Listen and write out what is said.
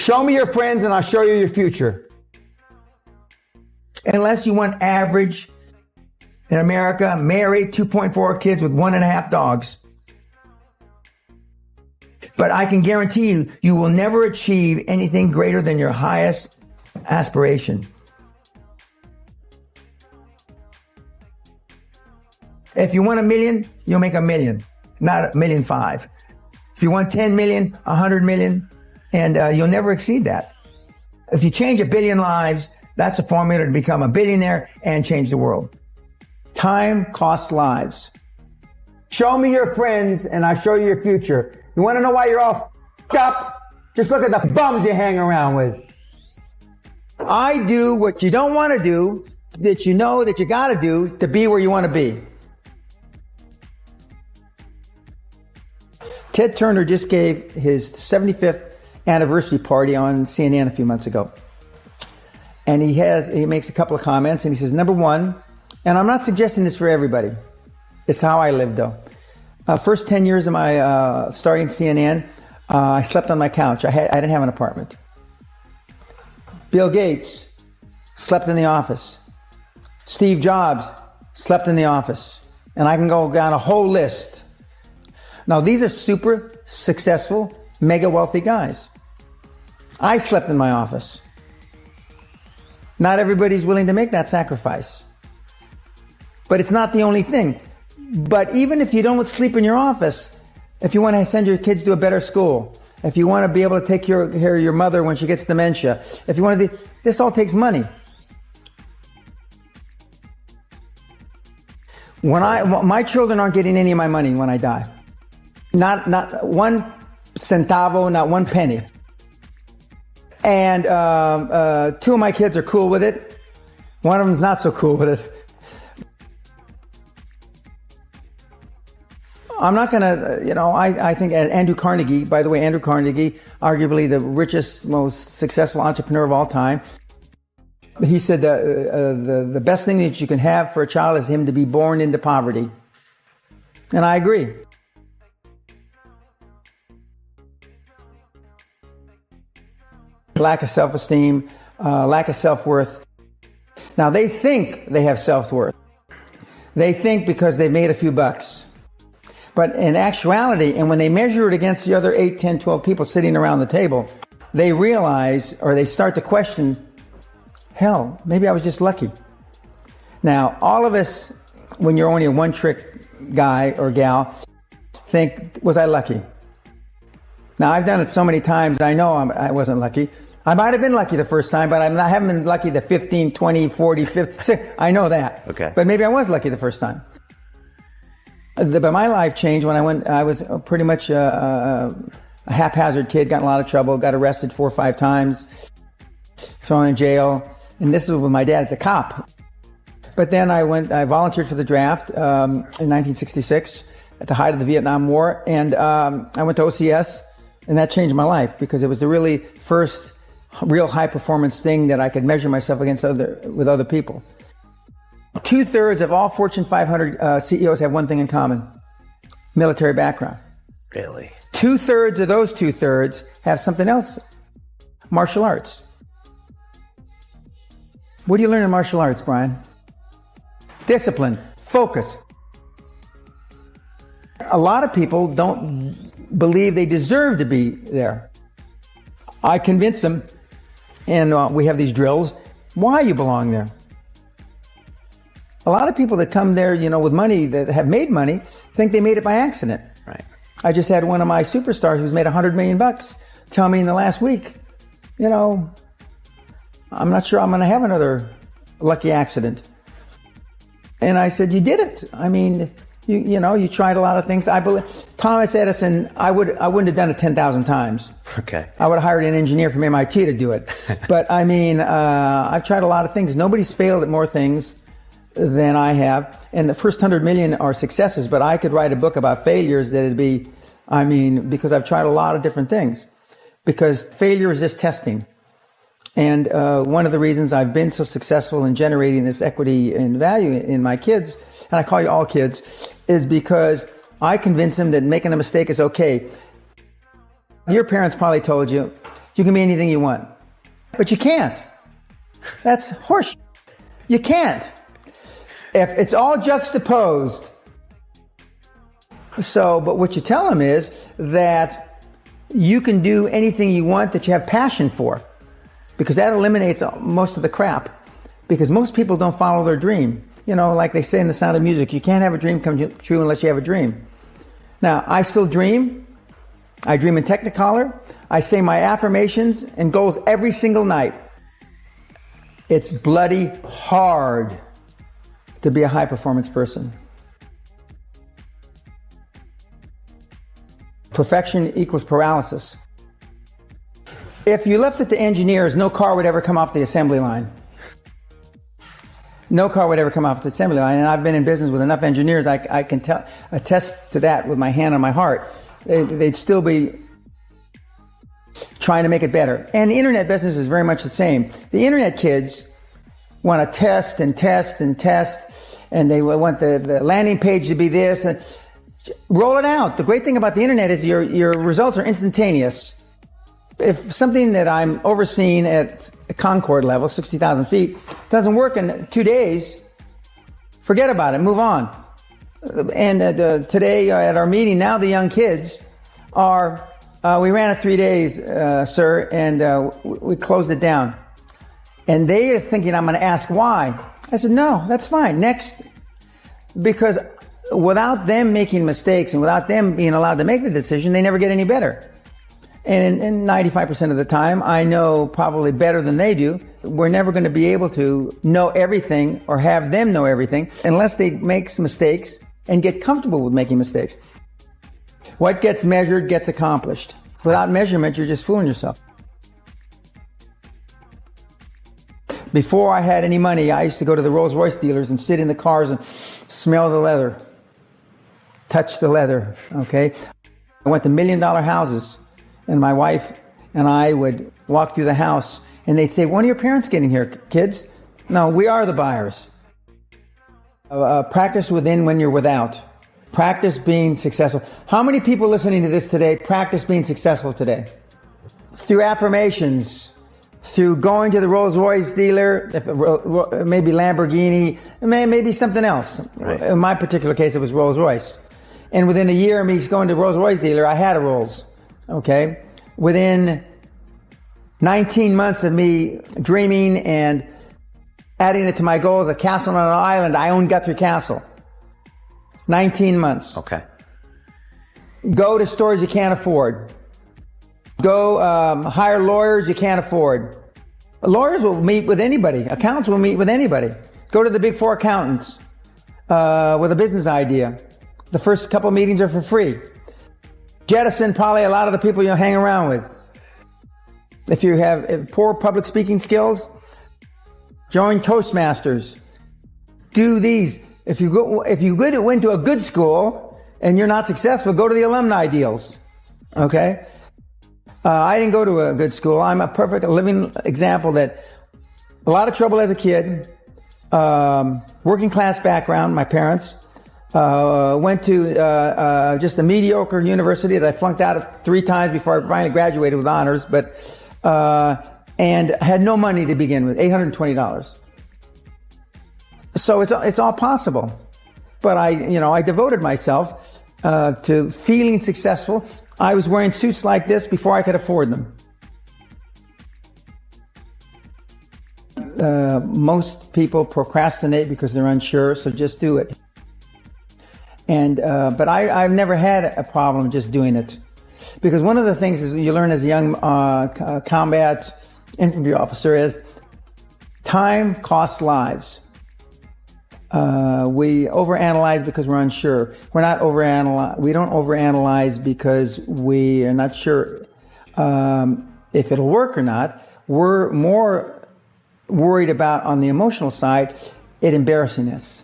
Show me your friends and I'll show you your future. Unless you want average in America, married, 2.4 kids with 1.5 dogs. But I can guarantee you, you will never achieve anything greater than your highest aspiration. If you want $1 million, you'll make $1 million, not $1.5 million. If you want 10 million, 100 million, and you'll never exceed that. If you change 1 billion lives, that's a formula to become a billionaire and change the world. Time costs lives. Show me your friends and I'll show you your future. You want to know why you're all f***ed up? Just look at the bums you hang around with. I do what you don't want to do, that you know that you got to do to be where you want to be. Ted Turner just gave his 75th anniversary party on CNN a few months ago. And he makes a couple of comments and he says, number one, and I'm not suggesting this for everybody. It's how I lived though. First 10 years of my starting CNN, I slept on my couch. I didn't have an apartment. Bill Gates slept in the office. Steve Jobs slept in the office. And I can go down a whole list. Now, these are super successful, mega wealthy guys. I slept in my office. Not everybody's willing to make that sacrifice. But it's not the only thing. But even if you don't sleep in your office, if you want to send your kids to a better school, if you want to be able to take care of your mother when she gets dementia, if you want to, this all takes money. My children aren't getting any of my money when I die. Not one centavo, not one penny. And 2 of my kids are cool with it. One of them's not so cool with it. I'm not going to, I think Andrew Carnegie, by the way, Andrew Carnegie, arguably the richest, most successful entrepreneur of all time. He said the best thing that you can have for a child is him to be born into poverty. And I agree. Lack of self-esteem, lack of self-worth. Now, they think they have self-worth. They think because they've made a few bucks. But in actuality, and when they measure it against the other 8, 10, 12 people sitting around the table, they realize, or they start to question, hell, maybe I was just lucky. Now, all of us, when you're only a one-trick guy or gal, think, was I lucky? Now, I've done it so many times, I know I wasn't lucky. I might have been lucky the first time, but I haven't been lucky the 15, 20, 40, 50. I know that. Okay. But maybe I was lucky the first time. But my life changed when I was pretty much a haphazard kid, got in a lot of trouble, got arrested 4 or 5 times, thrown in jail. And this was with my dad as a cop. But then I volunteered for the draft in 1966 at the height of the Vietnam War. And I went to OCS, and that changed my life because it was the really first real high performance thing that I could measure myself against with other people. 2/3 of all Fortune 500 CEOs have one thing in common: military background. Really? 2/3 of those 2/3 have something else: martial arts. What do you learn in martial arts, Brian? Discipline, focus. A lot of people don't believe they deserve to be there. I convince them, and we have these drills, why you belong there. A lot of people that come there, with money, that have made money, think they made it by accident. Right. I just had one of my superstars who's made $100 million tell me in the last week, I'm not sure I'm going to have another lucky accident. And I said, you did it. I mean, you tried a lot of things. I believe Thomas Edison, I wouldn't have done it 10,000 times. Okay. I would have hired an engineer from MIT to do it. But I mean, I've tried a lot of things. Nobody's failed at more things than I have. And the first 100 million are successes, but I could write a book about failures that'd be, because I've tried a lot of different things. Because failure is just testing. And one of the reasons I've been so successful in generating this equity and value in my kids, and I call you all kids, is because I convince them that making a mistake is okay. Your parents probably told you, you can be anything you want. But you can't. That's horseshit. You can't. If it's all juxtaposed. But what you tell them is that you can do anything you want that you have passion for, because that eliminates most of the crap. Because most people don't follow their dream. You know, like they say in The Sound of Music, you can't have a dream come true unless you have a dream. Now, I still dream. I dream in Technicolor. I say my affirmations and goals every single night. It's bloody hard to be a high-performance person. Perfection equals paralysis. If you left it to engineers, no car would ever come off the assembly line. No car would ever come off the assembly line. And I've been in business with enough engineers, I can attest to that with my hand on my heart. They'd still be trying to make it better. And the internet business is very much the same. The internet kids want to test and test and test, and they want the landing page to be this. And roll it out. The great thing about the internet is your results are instantaneous. If something that I'm overseeing at Concord level, 60,000 feet, doesn't work in 2 days, forget about it, move on. And today at our meeting, now the young kids are, we ran it 3 days, sir, and we closed it down. And they are thinking I'm going to ask why. I said, no, that's fine. Next, because without them making mistakes and without them being allowed to make the decision, they never get any better. And 95% of the time, I know probably better than they do. We're never going to be able to know everything or have them know everything unless they make some mistakes and get comfortable with making mistakes. What gets measured gets accomplished. Without measurement, you're just fooling yourself. Before I had any money, I used to go to the Rolls-Royce dealers and sit in the cars and smell the leather, touch the leather, okay? I went to $1 million houses. And my wife and I would walk through the house and they'd say, when are your parents getting here, kids? No, we are the buyers. Practice within when you're without. Practice being successful. How many people listening to this today practice being successful today? Through affirmations, through going to the Rolls-Royce dealer, maybe Lamborghini, maybe something else. Right. In my particular case, it was Rolls-Royce. And within a year of me going to the Rolls-Royce dealer, I had a Rolls. Okay, within 19 months of me dreaming and adding it to my goals, a castle on an island, I own Guthrie Castle. 19 months. Okay. Go to stores you can't afford. Go hire lawyers you can't afford. Lawyers will meet with anybody. Accountants will meet with anybody. Go to the big four accountants with a business idea. The first couple of meetings are for free. Jettison probably a lot of the people you hang around with. If you have poor public speaking skills, join Toastmasters. Do these. If you went to a good school and you're not successful, go to the alumni deals. Okay? I didn't go to a good school. I'm a perfect living example that a lot of trouble as a kid, working class background, my parents. Went to just a mediocre university that I flunked out of 3 times before I finally graduated with honors, and had no money to begin with, $820. So it's all possible. But I devoted myself to feeling successful. I was wearing suits like this before I could afford them. Most people procrastinate because they're unsure, so just do it. But I've never had a problem just doing it. Because one of the things is you learn as a young combat infantry officer is time costs lives. We overanalyze because we're unsure. We don't overanalyze because we are not sure if it'll work or not. We're more worried about, on the emotional side, it embarrassing us.